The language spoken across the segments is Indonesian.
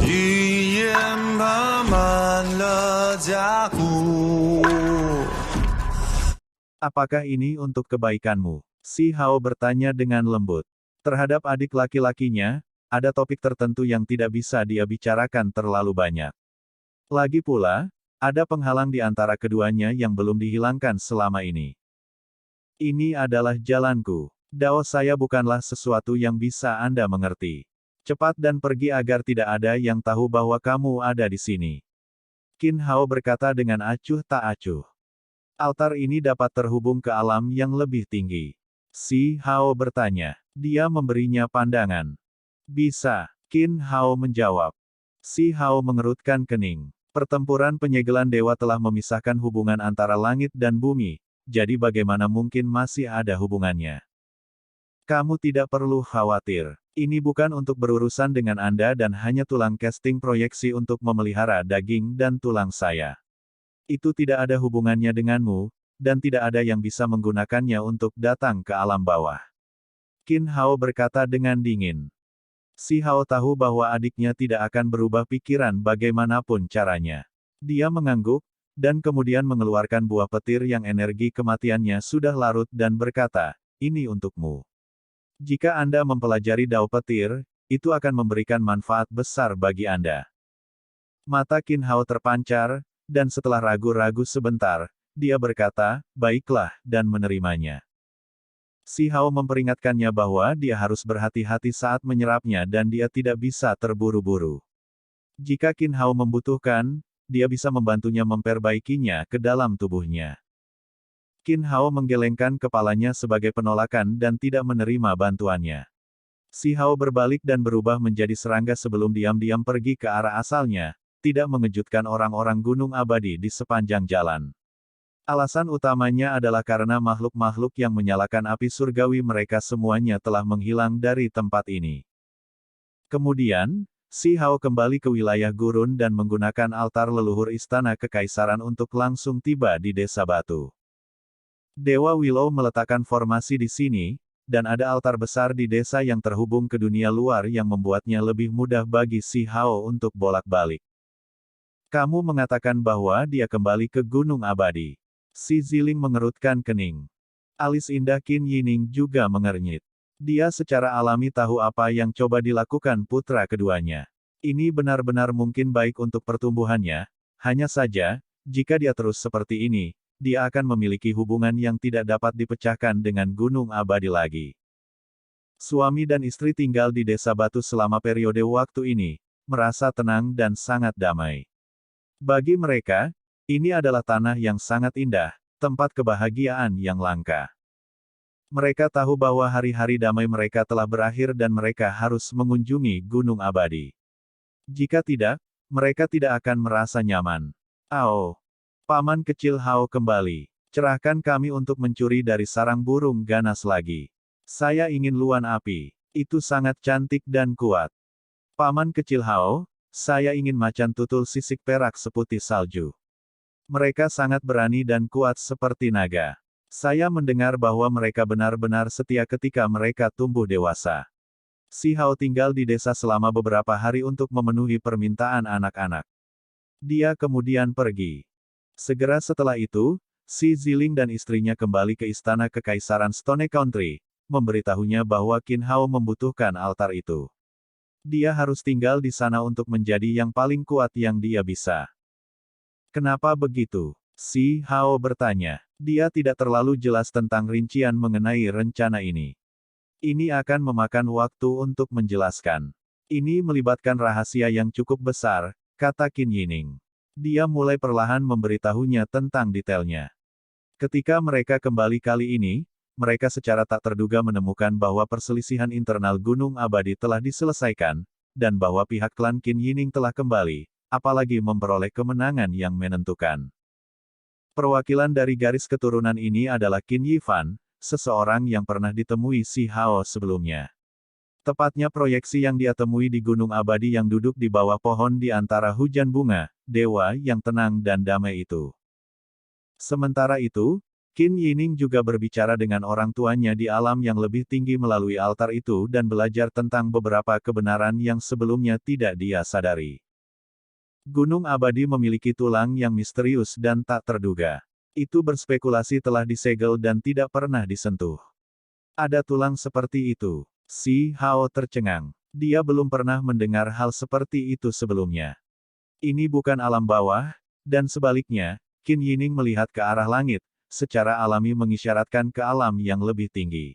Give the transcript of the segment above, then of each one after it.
语言爬满了甲骨。 Apakah ini untuk kebaikanmu? Si Hao bertanya dengan lembut. Terhadap adik laki-lakinya, ada topik tertentu yang tidak bisa dia bicarakan terlalu banyak. Lagi pula, ada penghalang di antara keduanya yang belum dihilangkan selama ini. Ini adalah jalanku. Dao saya bukanlah sesuatu yang bisa Anda mengerti. Cepat dan pergi agar tidak ada yang tahu bahwa kamu ada di sini. Qin Hao berkata dengan acuh tak acuh. Altar ini dapat terhubung ke alam yang lebih tinggi. Si Hao bertanya. Dia memberinya pandangan. Bisa, Qin Hao menjawab. Si Hao mengerutkan kening. Pertempuran penyegelan dewa telah memisahkan hubungan antara langit dan bumi, jadi bagaimana mungkin masih ada hubungannya? Kamu tidak perlu khawatir. Ini bukan untuk berurusan dengan Anda dan hanya tulang casting proyeksi untuk memelihara daging dan tulang saya. Itu tidak ada hubungannya denganmu, dan tidak ada yang bisa menggunakannya untuk datang ke alam bawah. Qin Hao berkata dengan dingin. Si Hao tahu bahwa adiknya tidak akan berubah pikiran bagaimanapun caranya. Dia mengangguk, dan kemudian mengeluarkan buah petir yang energi kematiannya sudah larut dan berkata, ini untukmu. Jika Anda mempelajari Dao Petir, itu akan memberikan manfaat besar bagi Anda. Mata Qin Hao terpancar, dan setelah ragu-ragu sebentar, dia berkata, baiklah, dan menerimanya. Si Hao memperingatkannya bahwa dia harus berhati-hati saat menyerapnya dan dia tidak bisa terburu-buru. Jika Qin Hao membutuhkan, dia bisa membantunya memperbaikinya ke dalam tubuhnya. Qin Hao menggelengkan kepalanya sebagai penolakan dan tidak menerima bantuannya. Si Hao berbalik dan berubah menjadi serangga sebelum diam-diam pergi ke arah asalnya, tidak mengejutkan orang-orang gunung abadi di sepanjang jalan. Alasan utamanya adalah karena makhluk-makhluk yang menyalakan api surgawi mereka semuanya telah menghilang dari tempat ini. Kemudian, Si Hao kembali ke wilayah gurun dan menggunakan altar leluhur istana kekaisaran untuk langsung tiba di desa batu. Dewa Willow meletakkan formasi di sini, dan ada altar besar di desa yang terhubung ke dunia luar yang membuatnya lebih mudah bagi Si Hao untuk bolak-balik. Kamu mengatakan bahwa dia kembali ke Gunung Abadi. Si Ziling mengerutkan kening. Alis indah Qin Yining juga mengernyit. Dia secara alami tahu apa yang coba dilakukan putra keduanya. Ini benar-benar mungkin baik untuk pertumbuhannya, hanya saja, jika dia terus seperti ini, dia akan memiliki hubungan yang tidak dapat dipecahkan dengan Gunung Abadi lagi. Suami dan istri tinggal di desa batu selama periode waktu ini, merasa tenang dan sangat damai. Bagi mereka, ini adalah tanah yang sangat indah, tempat kebahagiaan yang langka. Mereka tahu bahwa hari-hari damai mereka telah berakhir dan mereka harus mengunjungi Gunung Abadi. Jika tidak, mereka tidak akan merasa nyaman. Ao! Paman kecil Hao kembali. Cerahkan kami untuk mencuri dari sarang burung ganas lagi. Saya ingin luan api. Itu sangat cantik dan kuat. Paman kecil Hao, saya ingin macan tutul sisik perak seputih salju. Mereka sangat berani dan kuat seperti naga. Saya mendengar bahwa mereka benar-benar setia ketika mereka tumbuh dewasa. Si Hao tinggal di desa selama beberapa hari untuk memenuhi permintaan anak-anak. Dia kemudian pergi. Segera setelah itu, Si Ziling dan istrinya kembali ke istana kekaisaran Stone Country, memberitahunya bahwa Qin Hao membutuhkan altar itu. Dia harus tinggal di sana untuk menjadi yang paling kuat yang dia bisa. Kenapa begitu? Si Hao bertanya. Dia tidak terlalu jelas tentang rincian mengenai rencana ini. Ini akan memakan waktu untuk menjelaskan. Ini melibatkan rahasia yang cukup besar, kata Qin Yining. Dia mulai perlahan memberitahunya tentang detailnya. Ketika mereka kembali kali ini, mereka secara tak terduga menemukan bahwa perselisihan internal Gunung Abadi telah diselesaikan, dan bahwa pihak klan Qin Yining telah kembali, apalagi memperoleh kemenangan yang menentukan. Perwakilan dari garis keturunan ini adalah Qin Yifan, seseorang yang pernah ditemui Si Hao sebelumnya. Tepatnya proyeksi yang dia temui di Gunung Abadi yang duduk di bawah pohon di antara hujan bunga, dewa yang tenang dan damai itu. Sementara itu, Qin Yining juga berbicara dengan orang tuanya di alam yang lebih tinggi melalui altar itu dan belajar tentang beberapa kebenaran yang sebelumnya tidak dia sadari. Gunung abadi memiliki tulang yang misterius dan tak terduga. Itu berspekulasi telah disegel dan tidak pernah disentuh. Ada tulang seperti itu. Si Hao tercengang. Dia belum pernah mendengar hal seperti itu sebelumnya. Ini bukan alam bawah, dan sebaliknya, Qin Yining melihat ke arah langit, secara alami mengisyaratkan ke alam yang lebih tinggi.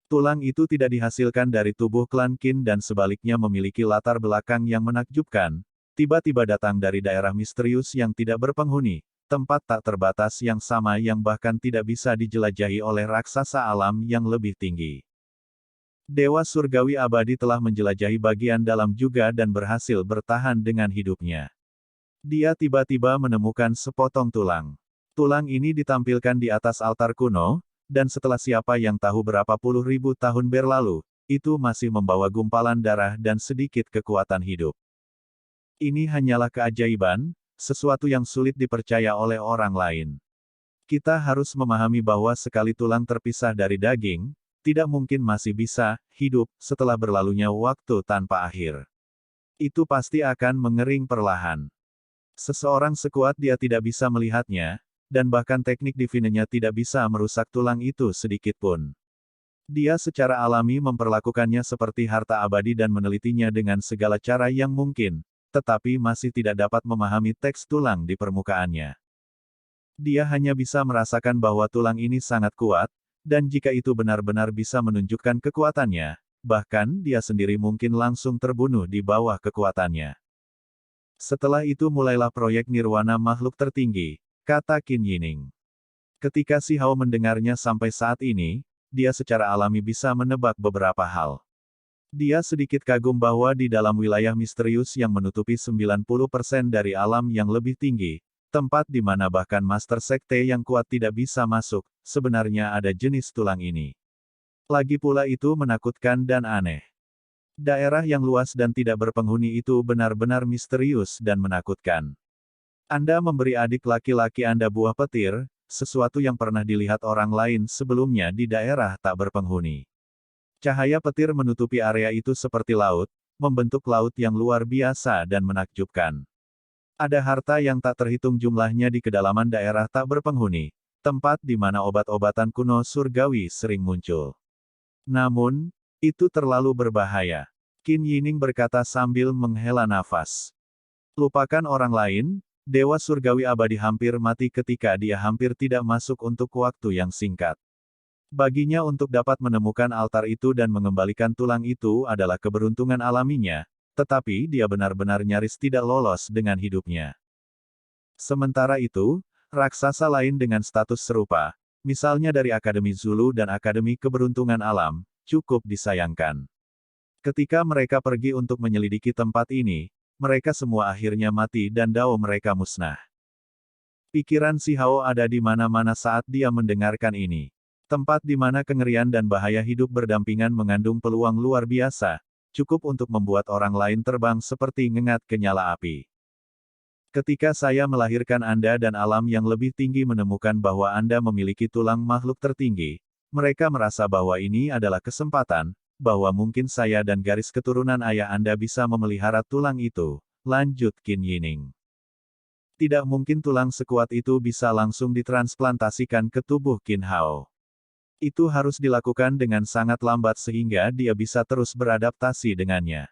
Tulang itu tidak dihasilkan dari tubuh klan Qin dan sebaliknya memiliki latar belakang yang menakjubkan, tiba-tiba datang dari daerah misterius yang tidak berpenghuni, tempat tak terbatas yang sama yang bahkan tidak bisa dijelajahi oleh raksasa alam yang lebih tinggi. Dewa Surgawi Abadi telah menjelajahi bagian dalam juga dan berhasil bertahan dengan hidupnya. Dia tiba-tiba menemukan sepotong tulang. Tulang ini ditampilkan di atas altar kuno, dan setelah siapa yang tahu berapa puluh ribu tahun berlalu, itu masih membawa gumpalan darah dan sedikit kekuatan hidup. Ini hanyalah keajaiban, sesuatu yang sulit dipercaya oleh orang lain. Kita harus memahami bahwa sekali tulang terpisah dari daging, tidak mungkin masih bisa hidup setelah berlalunya waktu tanpa akhir. Itu pasti akan mengering perlahan. Seseorang sekuat dia tidak bisa melihatnya, dan bahkan teknik divinenya tidak bisa merusak tulang itu sedikit pun. Dia secara alami memperlakukannya seperti harta abadi dan menelitinya dengan segala cara yang mungkin, tetapi masih tidak dapat memahami teks tulang di permukaannya. Dia hanya bisa merasakan bahwa tulang ini sangat kuat, dan jika itu benar-benar bisa menunjukkan kekuatannya, bahkan dia sendiri mungkin langsung terbunuh di bawah kekuatannya. Setelah itu mulailah proyek Nirwana makhluk tertinggi, kata Qin Yining. Ketika Si Hao mendengarnya sampai saat ini, dia secara alami bisa menebak beberapa hal. Dia sedikit kagum bahwa di dalam wilayah misterius yang menutupi 90% dari alam yang lebih tinggi, tempat di mana bahkan Master Sekte yang kuat tidak bisa masuk, sebenarnya ada jenis tulang ini. Lagi pula itu menakutkan dan aneh. Daerah yang luas dan tidak berpenghuni itu benar-benar misterius dan menakutkan. Anda memberi adik laki-laki Anda buah petir, sesuatu yang pernah dilihat orang lain sebelumnya di daerah tak berpenghuni. Cahaya petir menutupi area itu seperti laut, membentuk laut yang luar biasa dan menakjubkan. Ada harta yang tak terhitung jumlahnya di kedalaman daerah tak berpenghuni, tempat di mana obat-obatan kuno surgawi sering muncul. Namun, itu terlalu berbahaya. Qin Yining berkata sambil menghela nafas. Lupakan orang lain, Dewa Surgawi Abadi hampir mati ketika dia hampir tidak masuk untuk waktu yang singkat. Baginya untuk dapat menemukan altar itu dan mengembalikan tulang itu adalah keberuntungan alaminya, tetapi dia benar-benar nyaris tidak lolos dengan hidupnya. Sementara itu, raksasa lain dengan status serupa, misalnya dari Akademi Zulu dan Akademi Keberuntungan Alam, cukup disayangkan. Ketika mereka pergi untuk menyelidiki tempat ini, mereka semua akhirnya mati dan dao mereka musnah. Pikiran Si Hao ada di mana-mana saat dia mendengarkan ini. Tempat di mana kengerian dan bahaya hidup berdampingan mengandung peluang luar biasa, cukup untuk membuat orang lain terbang seperti ngengat ke nyala api. Ketika saya melahirkan Anda dan alam yang lebih tinggi menemukan bahwa Anda memiliki tulang makhluk tertinggi, mereka merasa bahwa ini adalah kesempatan, bahwa mungkin saya dan garis keturunan ayah Anda bisa memelihara tulang itu, lanjut Qin Yining. Tidak mungkin tulang sekuat itu bisa langsung ditransplantasikan ke tubuh Qin Hao. Itu harus dilakukan dengan sangat lambat sehingga dia bisa terus beradaptasi dengannya.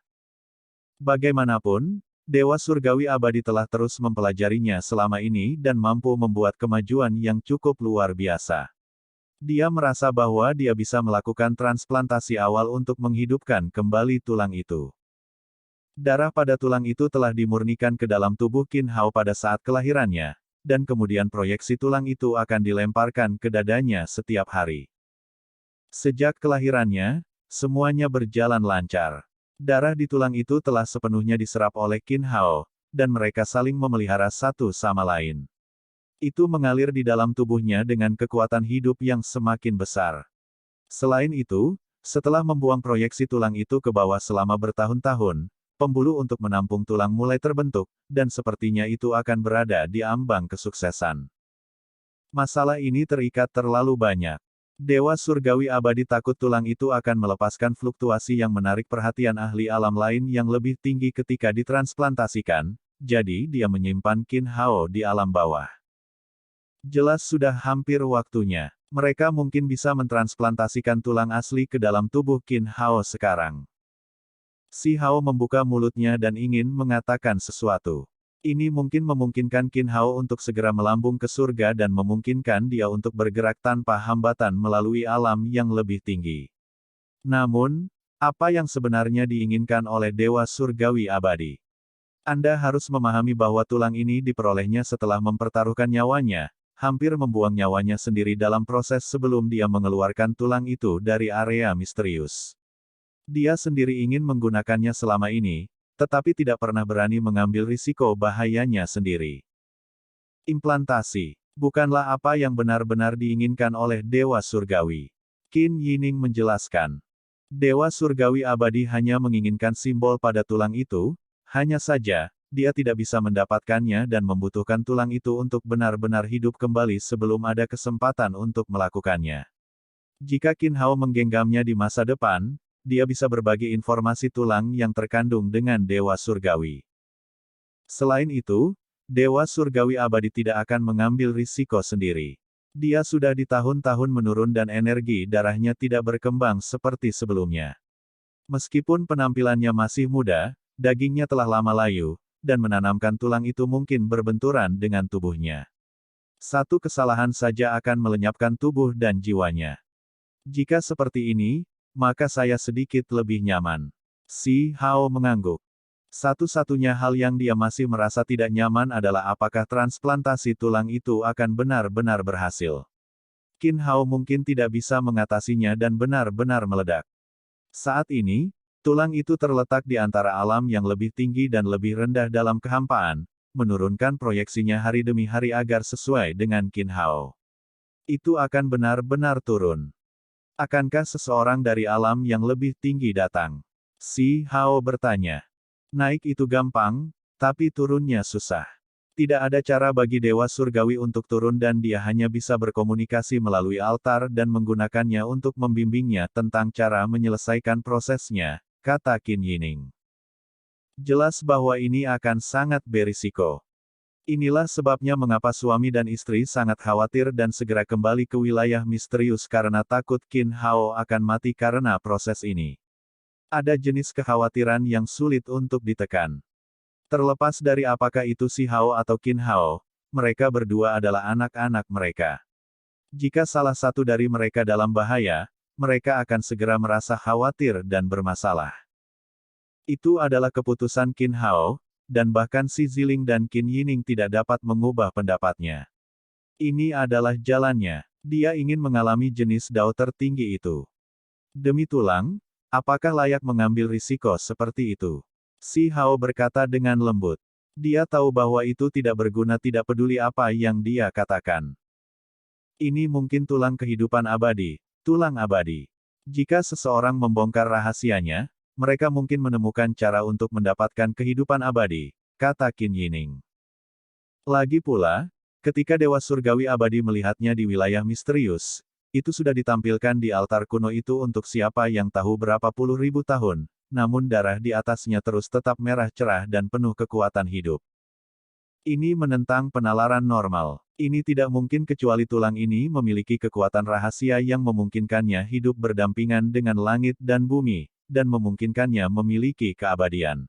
Bagaimanapun, Dewa Surgawi Abadi telah terus mempelajarinya selama ini dan mampu membuat kemajuan yang cukup luar biasa. Dia merasa bahwa dia bisa melakukan transplantasi awal untuk menghidupkan kembali tulang itu. Darah pada tulang itu telah dimurnikan ke dalam tubuh Qin Hao pada saat kelahirannya, dan kemudian proyeksi tulang itu akan dilemparkan ke dadanya setiap hari. Sejak kelahirannya, semuanya berjalan lancar. Darah di tulang itu telah sepenuhnya diserap oleh Qin Hao, dan mereka saling memelihara satu sama lain. Itu mengalir di dalam tubuhnya dengan kekuatan hidup yang semakin besar. Selain itu, setelah membuang proyeksi tulang itu ke bawah selama bertahun-tahun, pembuluh untuk menampung tulang mulai terbentuk, dan sepertinya itu akan berada di ambang kesuksesan. Masalah ini terikat terlalu banyak. Dewa surgawi abadi takut tulang itu akan melepaskan fluktuasi yang menarik perhatian ahli alam lain yang lebih tinggi ketika ditransplantasikan, jadi dia menyimpan Qin Hao di alam bawah. Jelas sudah hampir waktunya. Mereka mungkin bisa mentransplantasikan tulang asli ke dalam tubuh Qin Hao sekarang. Si Hao membuka mulutnya dan ingin mengatakan sesuatu. Ini mungkin memungkinkan Qin Hao untuk segera melambung ke surga dan memungkinkan dia untuk bergerak tanpa hambatan melalui alam yang lebih tinggi. Namun, apa yang sebenarnya diinginkan oleh Dewa Surgawi Abadi? Anda harus memahami bahwa tulang ini diperolehnya setelah mempertaruhkan nyawanya, hampir membuang nyawanya sendiri dalam proses sebelum dia mengeluarkan tulang itu dari area misterius. Dia sendiri ingin menggunakannya selama ini, tetapi tidak pernah berani mengambil risiko bahayanya sendiri. Implantasi bukanlah apa yang benar-benar diinginkan oleh Dewa Surgawi. Qin Yining menjelaskan. Dewa Surgawi Abadi hanya menginginkan simbol pada tulang itu, hanya saja, dia tidak bisa mendapatkannya dan membutuhkan tulang itu untuk benar-benar hidup kembali sebelum ada kesempatan untuk melakukannya. Jika Qin Hao menggenggamnya di masa depan, dia bisa berbagi informasi tulang yang terkandung dengan Dewa Surgawi. Selain itu, Dewa Surgawi Abadi tidak akan mengambil risiko sendiri. Dia sudah di tahun-tahun menurun dan energi darahnya tidak berkembang seperti sebelumnya. Meskipun penampilannya masih muda, dagingnya telah lama layu, dan menanamkan tulang itu mungkin berbenturan dengan tubuhnya. Satu kesalahan saja akan melenyapkan tubuh dan jiwanya. Jika seperti ini, maka saya sedikit lebih nyaman. Si Hao mengangguk. Satu-satunya hal yang dia masih merasa tidak nyaman adalah apakah transplantasi tulang itu akan benar-benar berhasil. Qin Hao mungkin tidak bisa mengatasinya dan benar-benar meledak. Saat ini, tulang itu terletak di antara alam yang lebih tinggi dan lebih rendah dalam kehampaan, menurunkan proyeksinya hari demi hari agar sesuai dengan Qin Hao. Itu akan benar-benar turun. Akankah seseorang dari alam yang lebih tinggi datang? Si Hao bertanya. Naik itu gampang, tapi turunnya susah. Tidak ada cara bagi Dewa Surgawi untuk turun dan dia hanya bisa berkomunikasi melalui altar dan menggunakannya untuk membimbingnya tentang cara menyelesaikan prosesnya, kata Qin Yining. Jelas bahwa ini akan sangat berisiko. Inilah sebabnya mengapa suami dan istri sangat khawatir dan segera kembali ke wilayah misterius karena takut Qin Hao akan mati karena proses ini. Ada jenis kekhawatiran yang sulit untuk ditekan. Terlepas dari apakah itu si Hao atau Qin Hao, mereka berdua adalah anak-anak mereka. Jika salah satu dari mereka dalam bahaya, mereka akan segera merasa khawatir dan bermasalah. Itu adalah keputusan Qin Hao, dan bahkan si Ziling dan Qin Yining tidak dapat mengubah pendapatnya. Ini adalah jalannya. Dia ingin mengalami jenis dao tertinggi itu. Demi tulang, apakah layak mengambil risiko seperti itu? Si Hao berkata dengan lembut. Dia tahu bahwa itu tidak berguna, tidak peduli apa yang dia katakan. Ini mungkin tulang kehidupan abadi, tulang abadi. Jika seseorang membongkar rahasianya, mereka mungkin menemukan cara untuk mendapatkan kehidupan abadi, kata Qin Yining. Lagi pula, ketika Dewa Surgawi Abadi melihatnya di wilayah misterius, itu sudah ditampilkan di altar kuno itu untuk siapa yang tahu berapa puluh ribu tahun, namun darah di atasnya terus tetap merah cerah dan penuh kekuatan hidup. Ini menentang penalaran normal. Ini tidak mungkin kecuali tulang ini memiliki kekuatan rahasia yang memungkinkannya hidup berdampingan dengan langit dan bumi, dan memungkinkannya memiliki keabadian.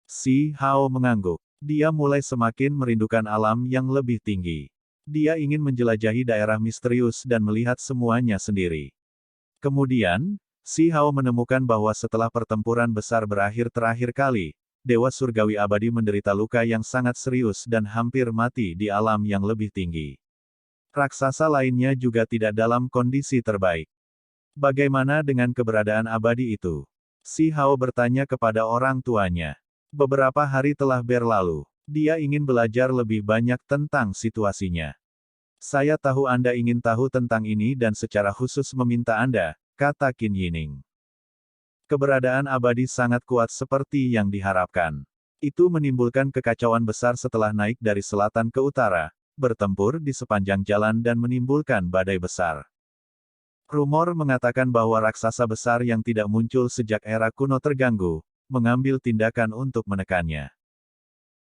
Si Hao mengangguk. Dia mulai semakin merindukan alam yang lebih tinggi. Dia ingin menjelajahi daerah misterius dan melihat semuanya sendiri. Kemudian, si Hao menemukan bahwa setelah pertempuran besar berakhir terakhir kali, Dewa Surgawi Abadi menderita luka yang sangat serius dan hampir mati di alam yang lebih tinggi. Raksasa lainnya juga tidak dalam kondisi terbaik. Bagaimana dengan keberadaan abadi itu? Si Hao bertanya kepada orang tuanya. Beberapa hari telah berlalu. Dia ingin belajar lebih banyak tentang situasinya. Saya tahu Anda ingin tahu tentang ini dan secara khusus meminta Anda, kata Qin Yining. Keberadaan abadi sangat kuat seperti yang diharapkan. Itu menimbulkan kekacauan besar setelah naik dari selatan ke utara, bertempur di sepanjang jalan dan menimbulkan badai besar. Rumor mengatakan bahwa raksasa besar yang tidak muncul sejak era kuno terganggu, mengambil tindakan untuk menekannya.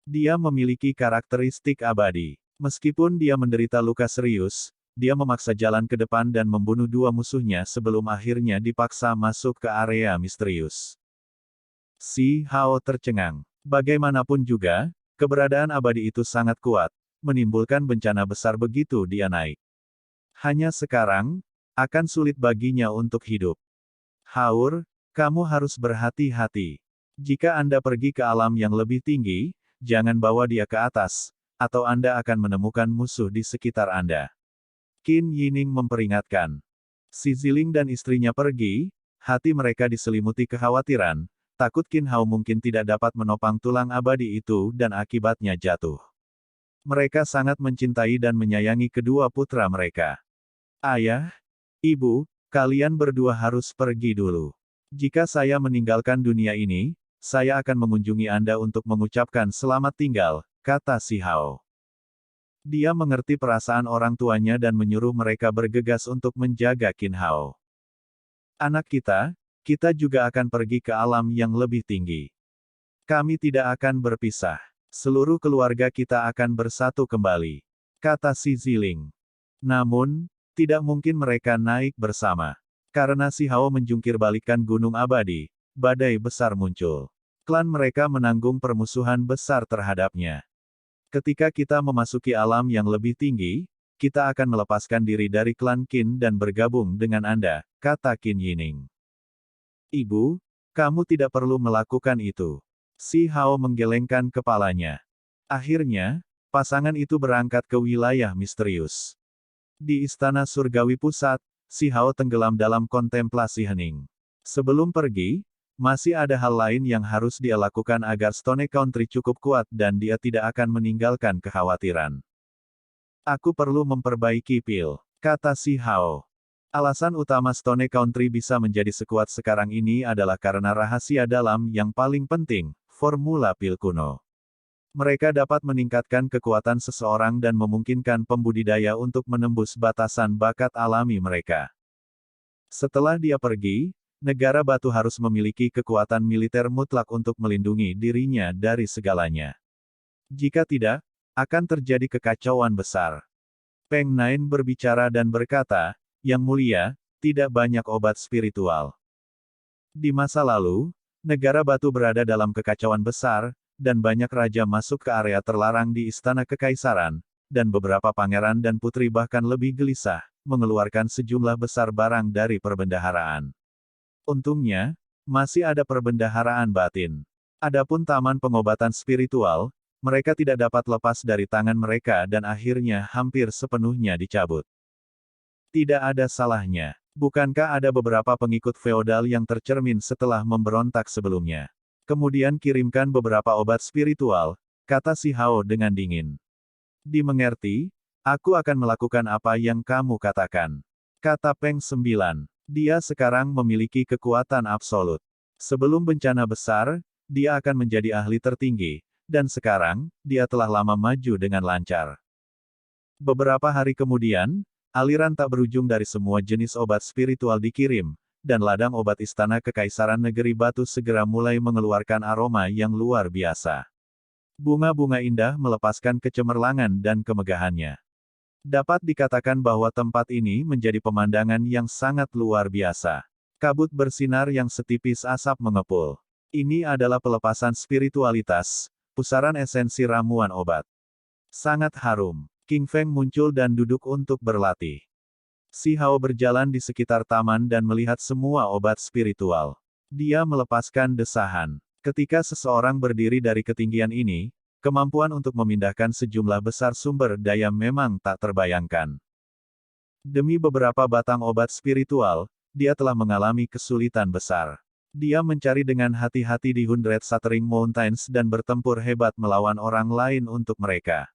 Dia memiliki karakteristik abadi. Meskipun dia menderita luka serius, dia memaksa jalan ke depan dan membunuh dua musuhnya sebelum akhirnya dipaksa masuk ke area misterius. Si Hao tercengang. Bagaimanapun juga, keberadaan abadi itu sangat kuat, menimbulkan bencana besar begitu dia naik. Hanya sekarang, akan sulit baginya untuk hidup. Haur, kamu harus berhati-hati. Jika Anda pergi ke alam yang lebih tinggi, jangan bawa dia ke atas, atau Anda akan menemukan musuh di sekitar Anda. Qin Yining memperingatkan. Si Ziling dan istrinya pergi, hati mereka diselimuti kekhawatiran, takut Qin Hao mungkin tidak dapat menopang tulang abadi itu dan akibatnya jatuh. Mereka sangat mencintai dan menyayangi kedua putra mereka. Ayah, Ibu, kalian berdua harus pergi dulu. Jika saya meninggalkan dunia ini, saya akan mengunjungi Anda untuk mengucapkan selamat tinggal, kata si Hao. Dia mengerti perasaan orang tuanya dan menyuruh mereka bergegas untuk menjaga Qin Hao. Anak kita juga akan pergi ke alam yang lebih tinggi. Kami tidak akan berpisah. Seluruh keluarga kita akan bersatu kembali, kata si Ziling. Namun, tidak mungkin mereka naik bersama. Karena si Hao menjungkir-balikkan gunung abadi, badai besar muncul. Klan mereka menanggung permusuhan besar terhadapnya. Ketika kita memasuki alam yang lebih tinggi, kita akan melepaskan diri dari klan Qin dan bergabung dengan Anda, kata Qin Yining. Ibu, kamu tidak perlu melakukan itu. Si Hao menggelengkan kepalanya. Akhirnya, pasangan itu berangkat ke wilayah misterius. Di Istana Surgawi Pusat, si Hao tenggelam dalam kontemplasi hening. Sebelum pergi, masih ada hal lain yang harus dia lakukan agar Stone Country cukup kuat dan dia tidak akan meninggalkan kekhawatiran. Aku perlu memperbaiki pil, kata si Hao. Alasan utama Stone Country bisa menjadi sekuat sekarang ini adalah karena rahasia dalam yang paling penting, formula pil kuno. Mereka dapat meningkatkan kekuatan seseorang dan memungkinkan pembudidaya untuk menembus batasan bakat alami mereka. Setelah dia pergi, negara batu harus memiliki kekuatan militer mutlak untuk melindungi dirinya dari segalanya. Jika tidak, akan terjadi kekacauan besar. Peng Nain berbicara dan berkata, Yang Mulia, tidak banyak obat spiritual. Di masa lalu, negara batu berada dalam kekacauan besar, dan banyak raja masuk ke area terlarang di Istana Kekaisaran, dan beberapa pangeran dan putri bahkan lebih gelisah, mengeluarkan sejumlah besar barang dari perbendaharaan. Untungnya, masih ada perbendaharaan batin. Adapun taman pengobatan spiritual, mereka tidak dapat lepas dari tangan mereka dan akhirnya hampir sepenuhnya dicabut. Tidak ada salahnya. Bukankah ada beberapa pengikut feodal yang tercermin setelah memberontak sebelumnya? Kemudian kirimkan beberapa obat spiritual, kata si Hao dengan dingin. Dimengerti, aku akan melakukan apa yang kamu katakan. Kata Peng 9. Dia sekarang memiliki kekuatan absolut. Sebelum bencana besar, dia akan menjadi ahli tertinggi, dan sekarang, dia telah lama maju dengan lancar. Beberapa hari kemudian, aliran tak berujung dari semua jenis obat spiritual dikirim, dan ladang obat Istana Kekaisaran Negeri Batu segera mulai mengeluarkan aroma yang luar biasa. Bunga-bunga indah melepaskan kecemerlangan dan kemegahannya. Dapat dikatakan bahwa tempat ini menjadi pemandangan yang sangat luar biasa. Kabut bersinar yang setipis asap mengepul. Ini adalah pelepasan spiritualitas, pusaran esensi ramuan obat. Sangat harum. King Feng muncul dan duduk untuk berlatih. Si Hao berjalan di sekitar taman dan melihat semua obat spiritual. Dia melepaskan desahan. Ketika seseorang berdiri dari ketinggian ini, kemampuan untuk memindahkan sejumlah besar sumber daya memang tak terbayangkan. Demi beberapa batang obat spiritual, dia telah mengalami kesulitan besar. Dia mencari dengan hati-hati di Hundred Shattering Mountains dan bertempur hebat melawan orang lain untuk mereka.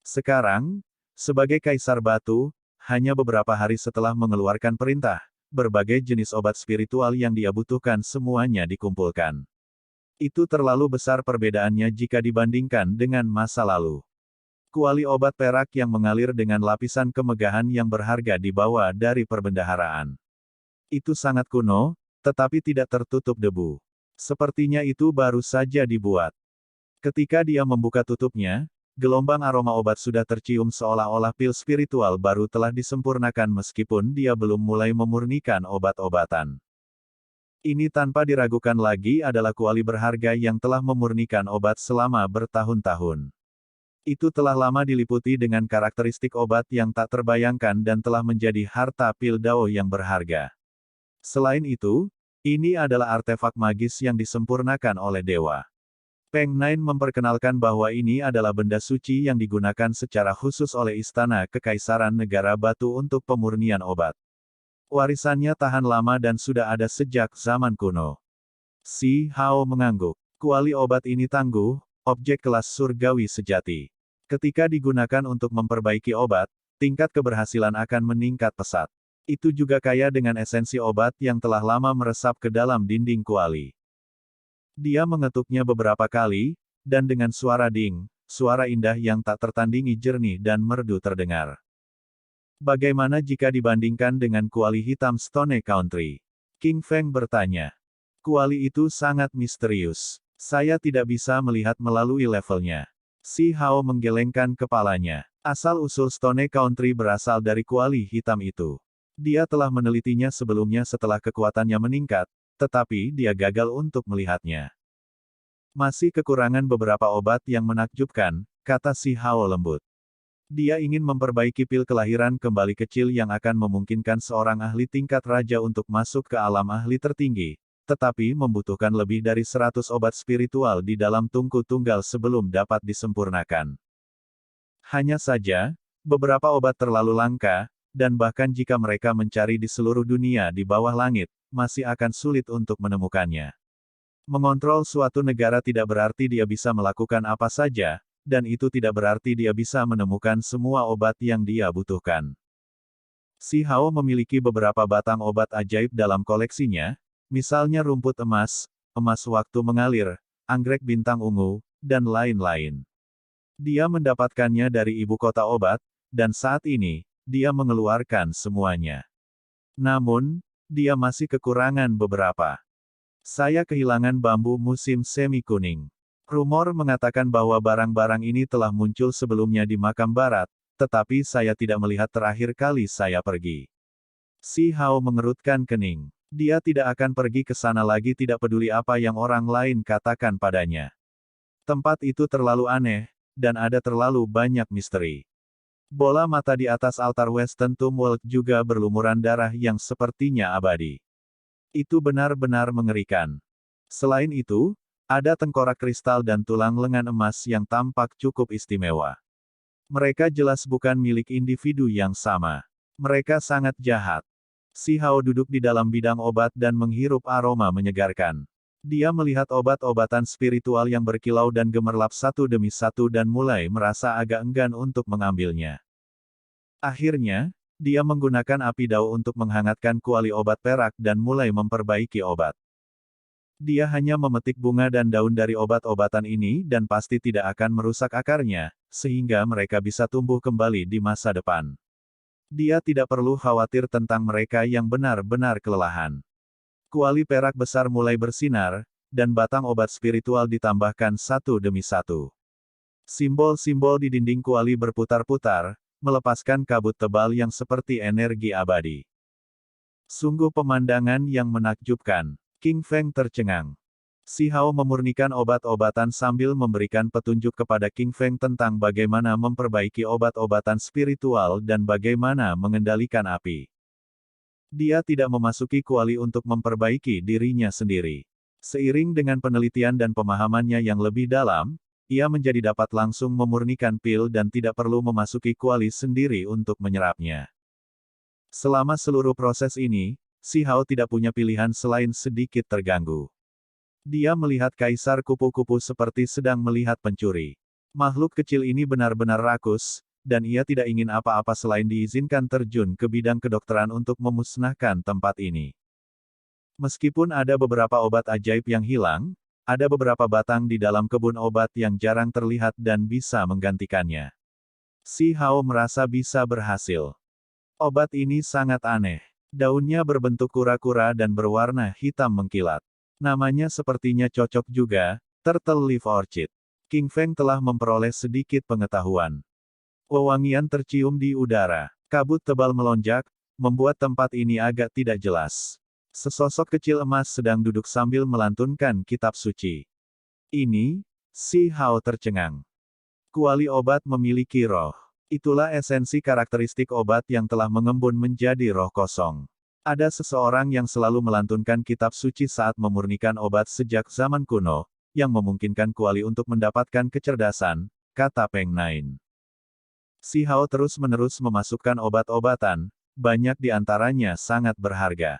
Sekarang, sebagai Kaisar Batu, hanya beberapa hari setelah mengeluarkan perintah, berbagai jenis obat spiritual yang dia butuhkan semuanya dikumpulkan. Itu terlalu besar perbedaannya jika dibandingkan dengan masa lalu. Kuali obat perak yang mengalir dengan lapisan kemegahan yang berharga dibawa dari perbendaharaan. Itu sangat kuno, tetapi tidak tertutup debu. Sepertinya itu baru saja dibuat. Ketika dia membuka tutupnya, gelombang aroma obat sudah tercium seolah-olah pil spiritual baru telah disempurnakan meskipun dia belum mulai memurnikan obat-obatan. Ini tanpa diragukan lagi adalah kuali berharga yang telah memurnikan obat selama bertahun-tahun. Itu telah lama diliputi dengan karakteristik obat yang tak terbayangkan dan telah menjadi harta pil Dao yang berharga. Selain itu, ini adalah artefak magis yang disempurnakan oleh dewa. Peng Nine memperkenalkan bahwa ini adalah benda suci yang digunakan secara khusus oleh Istana Kekaisaran Negara Batu untuk pemurnian obat. Warisannya tahan lama dan sudah ada sejak zaman kuno. Si Hao mengangguk. Kuali obat ini tangguh, objek kelas surgawi sejati. Ketika digunakan untuk memperbaiki obat, tingkat keberhasilan akan meningkat pesat. Itu juga kaya dengan esensi obat yang telah lama meresap ke dalam dinding kuali. Dia mengetuknya beberapa kali, dan dengan suara ding, suara indah yang tak tertandingi jernih dan merdu terdengar. Bagaimana jika dibandingkan dengan kuali hitam Stone Country? King Feng bertanya. Kuali itu sangat misterius. Saya tidak bisa melihat melalui levelnya. Si Hao menggelengkan kepalanya. Asal-usul Stone Country berasal dari kuali hitam itu. Dia telah menelitinya sebelumnya setelah kekuatannya meningkat, tetapi dia gagal untuk melihatnya. Masih kekurangan beberapa obat yang menakjubkan, kata si Hao lembut. Dia ingin memperbaiki pil kelahiran kembali kecil yang akan memungkinkan seorang ahli tingkat raja untuk masuk ke alam ahli tertinggi, tetapi membutuhkan lebih dari 100 obat spiritual di dalam tungku tunggal sebelum dapat disempurnakan. Hanya saja, beberapa obat terlalu langka, dan bahkan jika mereka mencari di seluruh dunia di bawah langit, masih akan sulit untuk menemukannya. Mengontrol suatu negara tidak berarti dia bisa melakukan apa saja, dan itu tidak berarti dia bisa menemukan semua obat yang dia butuhkan. Si Hao memiliki beberapa batang obat ajaib dalam koleksinya, misalnya rumput emas, emas waktu mengalir, anggrek bintang ungu, dan lain-lain. Dia mendapatkannya dari ibu kota obat, dan saat ini, dia mengeluarkan semuanya. Namun, dia masih kekurangan beberapa. Saya kehilangan bambu musim semi kuning. Rumor mengatakan bahwa barang-barang ini telah muncul sebelumnya di makam barat, tetapi saya tidak melihat terakhir kali saya pergi. Si Hao mengerutkan kening. Dia tidak akan pergi ke sana lagi tidak peduli apa yang orang lain katakan padanya. Tempat itu terlalu aneh, dan ada terlalu banyak misteri. Bola mata di atas altar Western Tomb World juga berlumuran darah yang sepertinya abadi. Itu benar-benar mengerikan. Selain itu, ada tengkorak kristal dan tulang lengan emas yang tampak cukup istimewa. Mereka jelas bukan milik individu yang sama. Mereka sangat jahat. Si Hao duduk di dalam bidang obat dan menghirup aroma menyegarkan. Dia melihat obat-obatan spiritual yang berkilau dan gemerlap satu demi satu dan mulai merasa agak enggan untuk mengambilnya. Akhirnya, dia menggunakan api Dao untuk menghangatkan kuali obat perak dan mulai memperbaiki obat. Dia hanya memetik bunga dan daun dari obat-obatan ini dan pasti tidak akan merusak akarnya, sehingga mereka bisa tumbuh kembali di masa depan. Dia tidak perlu khawatir tentang mereka yang benar-benar kelelahan. Kuali perak besar mulai bersinar, dan batang obat spiritual ditambahkan satu demi satu. Simbol-simbol di dinding kuali berputar-putar, melepaskan kabut tebal yang seperti energi abadi. Sungguh pemandangan yang menakjubkan. King Feng tercengang. Si Hao memurnikan obat-obatan sambil memberikan petunjuk kepada King Feng tentang bagaimana memperbaiki obat-obatan spiritual dan bagaimana mengendalikan api. Dia tidak memasuki kuali untuk memperbaiki dirinya sendiri. Seiring dengan penelitian dan pemahamannya yang lebih dalam, ia menjadi dapat langsung memurnikan pil dan tidak perlu memasuki kuali sendiri untuk menyerapnya. Selama seluruh proses ini, si Hao tidak punya pilihan selain sedikit terganggu. Dia melihat kaisar kupu-kupu seperti sedang melihat pencuri. Makhluk kecil ini benar-benar rakus, dan ia tidak ingin apa-apa selain diizinkan terjun ke bidang kedokteran untuk memusnahkan tempat ini. Meskipun ada beberapa obat ajaib yang hilang, ada beberapa batang di dalam kebun obat yang jarang terlihat dan bisa menggantikannya. Si Hao merasa bisa berhasil. Obat ini sangat aneh. Daunnya berbentuk kura-kura dan berwarna hitam mengkilat. Namanya sepertinya cocok juga, Turtle Leaf Orchid. King Feng telah memperoleh sedikit pengetahuan. Wewangian tercium di udara. Kabut tebal melonjak, membuat tempat ini agak tidak jelas. Sesosok kecil emas sedang duduk sambil melantunkan kitab suci. Ini, Si Hao tercengang. Kuali obat memiliki roh. Itulah esensi karakteristik obat yang telah mengembun menjadi roh kosong. Ada seseorang yang selalu melantunkan kitab suci saat memurnikan obat sejak zaman kuno, yang memungkinkan kuali untuk mendapatkan kecerdasan, kata Peng Nain. Si Hao terus-menerus memasukkan obat-obatan, banyak di antaranya sangat berharga.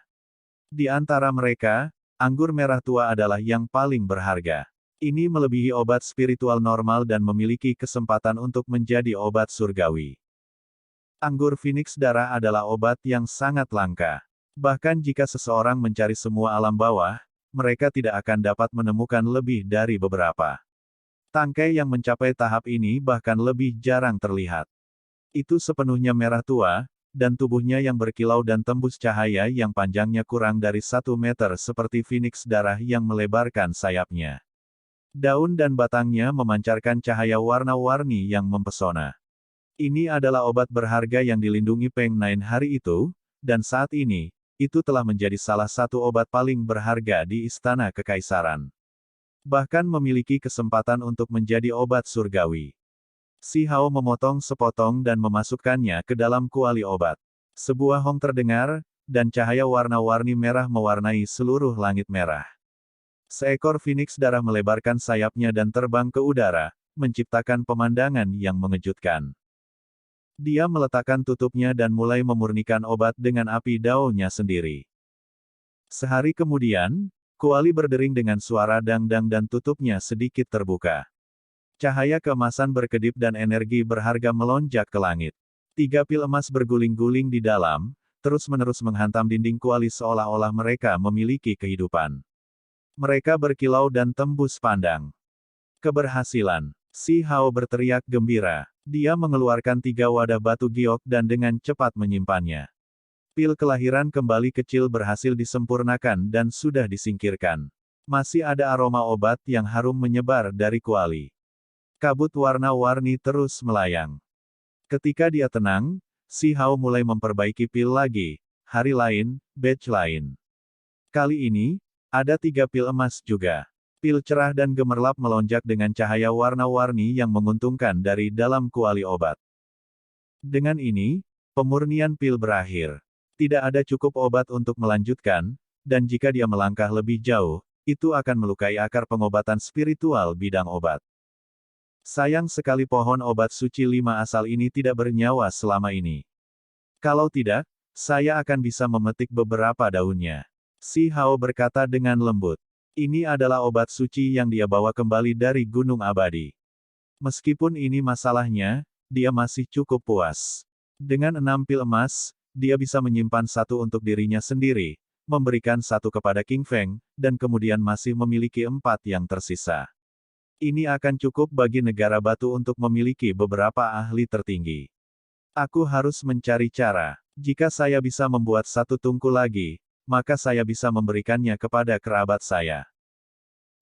Di antara mereka, anggur merah tua adalah yang paling berharga. Ini melebihi obat spiritual normal dan memiliki kesempatan untuk menjadi obat surgawi. Anggur Phoenix darah adalah obat yang sangat langka. Bahkan jika seseorang mencari semua alam bawah, mereka tidak akan dapat menemukan lebih dari beberapa. Tangkai yang mencapai tahap ini bahkan lebih jarang terlihat. Itu sepenuhnya merah tua, dan tubuhnya yang berkilau dan tembus cahaya yang panjangnya kurang dari 1 meter seperti Phoenix darah yang melebarkan sayapnya. Daun dan batangnya memancarkan cahaya warna-warni yang mempesona. Ini adalah obat berharga yang dilindungi Peng Nain hari itu, dan saat ini, itu telah menjadi salah satu obat paling berharga di Istana Kekaisaran. Bahkan memiliki kesempatan untuk menjadi obat surgawi. Si Hao memotong sepotong dan memasukkannya ke dalam kuali obat. Sebuah hong terdengar, dan cahaya warna-warni merah mewarnai seluruh langit merah. Seekor Phoenix darah melebarkan sayapnya dan terbang ke udara, menciptakan pemandangan yang mengejutkan. Dia meletakkan tutupnya dan mulai memurnikan obat dengan api daunnya sendiri. Sehari kemudian, kuali berdering dengan suara dang-dang dan tutupnya sedikit terbuka. Cahaya keemasan berkedip dan energi berharga melonjak ke langit. 3 pil emas berguling-guling di dalam, terus-menerus menghantam dinding kuali seolah-olah mereka memiliki kehidupan. Mereka berkilau dan tembus pandang. Keberhasilan. Si Hao berteriak gembira. Dia mengeluarkan 3 wadah batu giok dan dengan cepat menyimpannya. Pil kelahiran kembali kecil berhasil disempurnakan dan sudah disingkirkan. Masih ada aroma obat yang harum menyebar dari kuali. Kabut warna-warni terus melayang. Ketika dia tenang, Si Hao mulai memperbaiki pil lagi. Hari lain, batch lain. Kali ini, ada 3 pil emas juga. Pil cerah dan gemerlap melonjak dengan cahaya warna-warni yang menguntungkan dari dalam kuali obat. Dengan ini, pemurnian pil berakhir. Tidak ada cukup obat untuk melanjutkan, dan jika dia melangkah lebih jauh, itu akan melukai akar pengobatan spiritual bidang obat. Sayang sekali pohon obat suci 5 asal ini tidak bernyawa selama ini. Kalau tidak, saya akan bisa memetik beberapa daunnya. Si Hao berkata dengan lembut. Ini adalah obat suci yang dia bawa kembali dari Gunung Abadi. Meskipun ini masalahnya, dia masih cukup puas. Dengan 6 pil emas, dia bisa menyimpan 1 untuk dirinya sendiri, memberikan 1 kepada King Feng, dan kemudian masih memiliki 4 yang tersisa. Ini akan cukup bagi negara batu untuk memiliki beberapa ahli tertinggi. Aku harus mencari cara. Jika saya bisa membuat 1 tungku lagi, maka saya bisa memberikannya kepada kerabat saya.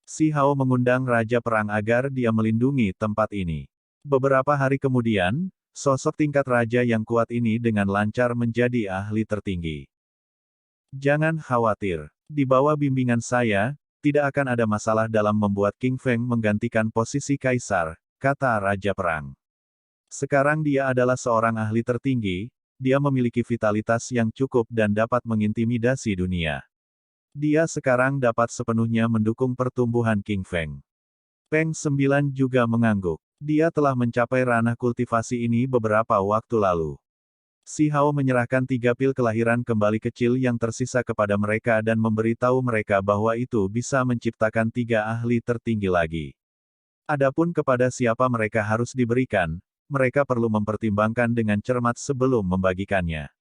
Si Hao mengundang Raja Perang agar dia melindungi tempat ini. Beberapa hari kemudian, sosok tingkat raja yang kuat ini dengan lancar menjadi ahli tertinggi. Jangan khawatir. Di bawah bimbingan saya, tidak akan ada masalah dalam membuat King Feng menggantikan posisi kaisar, kata Raja Perang. Sekarang dia adalah seorang ahli tertinggi, dia memiliki vitalitas yang cukup dan dapat mengintimidasi dunia. Dia sekarang dapat sepenuhnya mendukung pertumbuhan King Feng. Peng 9 juga mengangguk. Dia telah mencapai ranah kultivasi ini beberapa waktu lalu. Si Hao menyerahkan 3 pil kelahiran kembali kecil yang tersisa kepada mereka dan memberitahu mereka bahwa itu bisa menciptakan 3 ahli tertinggi lagi. Adapun kepada siapa mereka harus diberikan, mereka perlu mempertimbangkan dengan cermat sebelum membagikannya.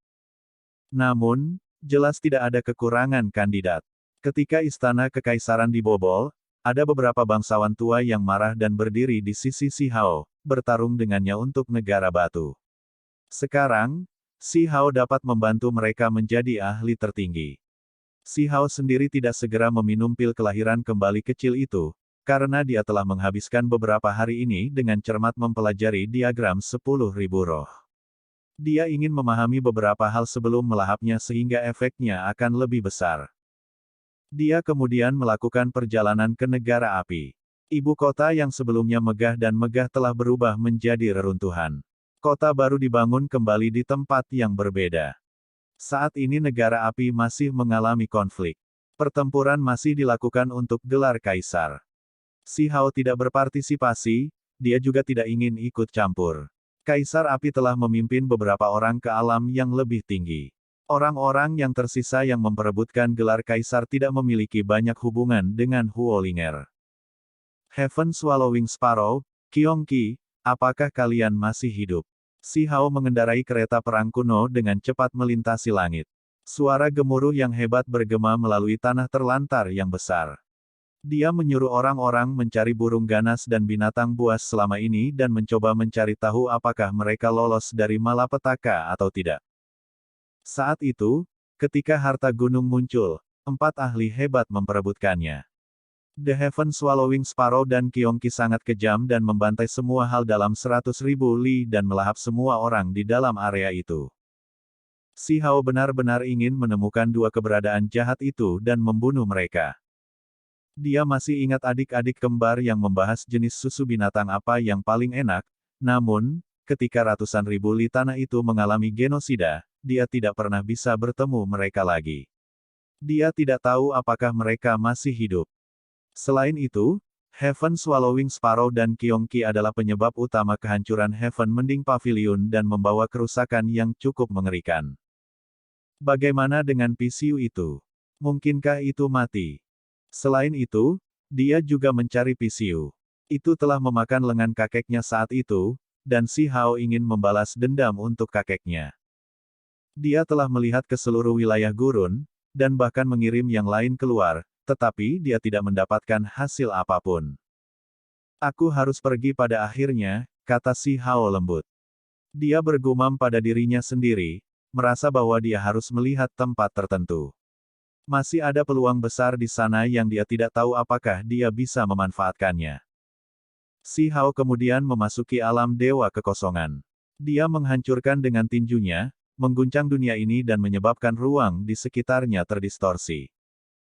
Namun, jelas tidak ada kekurangan kandidat. Ketika istana kekaisaran dibobol, Ada beberapa bangsawan tua yang marah dan berdiri di sisi Si Hao, bertarung dengannya untuk negara batu. Sekarang, Si Hao dapat membantu mereka menjadi ahli tertinggi. Si Hao sendiri tidak segera meminum pil kelahiran kembali kecil itu, karena dia telah menghabiskan beberapa hari ini dengan cermat mempelajari diagram 10.000 roh. Dia ingin memahami beberapa hal sebelum melahapnya sehingga efeknya akan lebih besar. Dia kemudian melakukan perjalanan ke negara api. Ibu kota yang sebelumnya megah dan megah telah berubah menjadi reruntuhan. Kota baru dibangun kembali di tempat yang berbeda. Saat ini negara api masih mengalami konflik. Pertempuran masih dilakukan untuk gelar kaisar. Si Hao tidak berpartisipasi, dia juga tidak ingin ikut campur. Kaisar api telah memimpin beberapa orang ke alam yang lebih tinggi. Orang-orang yang tersisa yang memperebutkan gelar kaisar tidak memiliki banyak hubungan dengan Huolinger. Heaven Swallowing Sparrow, Kyongki, apakah kalian masih hidup? Si Hao mengendarai kereta perang kuno dengan cepat melintasi langit. Suara gemuruh yang hebat bergema melalui tanah terlantar yang besar. Dia menyuruh orang-orang mencari burung ganas dan binatang buas selama ini dan mencoba mencari tahu apakah mereka lolos dari malapetaka atau tidak. Saat itu, ketika harta gunung muncul, 4 ahli hebat memperebutkannya. The Heaven Swallowing Sparrow dan Kyongki sangat kejam dan membantai semua hal dalam 100.000 li dan melahap semua orang di dalam area itu. Si Hao benar-benar ingin menemukan dua keberadaan jahat itu dan membunuh mereka. Dia masih ingat adik-adik kembar yang membahas jenis susu binatang apa yang paling enak, namun, ketika ratusan ribu li tanah itu mengalami genosida, dia tidak pernah bisa bertemu mereka lagi. Dia tidak tahu apakah mereka masih hidup. Selain itu, Heaven Swallowing Sparrow dan Kyongki adalah penyebab utama kehancuran Heaven Mending Pavilion dan membawa kerusakan yang cukup mengerikan. Bagaimana dengan PCU itu? Mungkinkah itu mati? Selain itu, dia juga mencari PCU. Itu telah memakan lengan kakeknya saat itu, dan Si Hao ingin membalas dendam untuk kakeknya. Dia telah melihat ke seluruh wilayah gurun, dan bahkan mengirim yang lain keluar, tetapi dia tidak mendapatkan hasil apapun. Aku harus pergi pada akhirnya, kata Si Hao lembut. Dia bergumam pada dirinya sendiri, merasa bahwa dia harus melihat tempat tertentu. Masih ada peluang besar di sana yang dia tidak tahu apakah dia bisa memanfaatkannya. Si Hao kemudian memasuki alam dewa kekosongan. Dia menghancurkan dengan tinjunya, mengguncang dunia ini dan menyebabkan ruang di sekitarnya terdistorsi.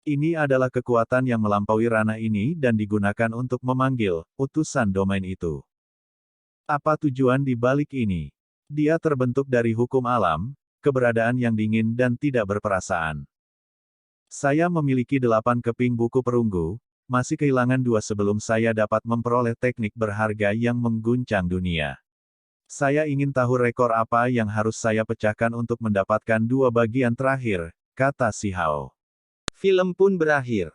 Ini adalah kekuatan yang melampaui ranah ini dan digunakan untuk memanggil utusan domain itu. Apa tujuan di balik ini? Dia terbentuk dari hukum alam, keberadaan yang dingin dan tidak berperasaan. Saya memiliki 8 keping buku perunggu, masih kehilangan 2 sebelum saya dapat memperoleh teknik berharga yang mengguncang dunia. Saya ingin tahu rekor apa yang harus saya pecahkan untuk mendapatkan 2 bagian terakhir, kata Si Hao. Film pun berakhir.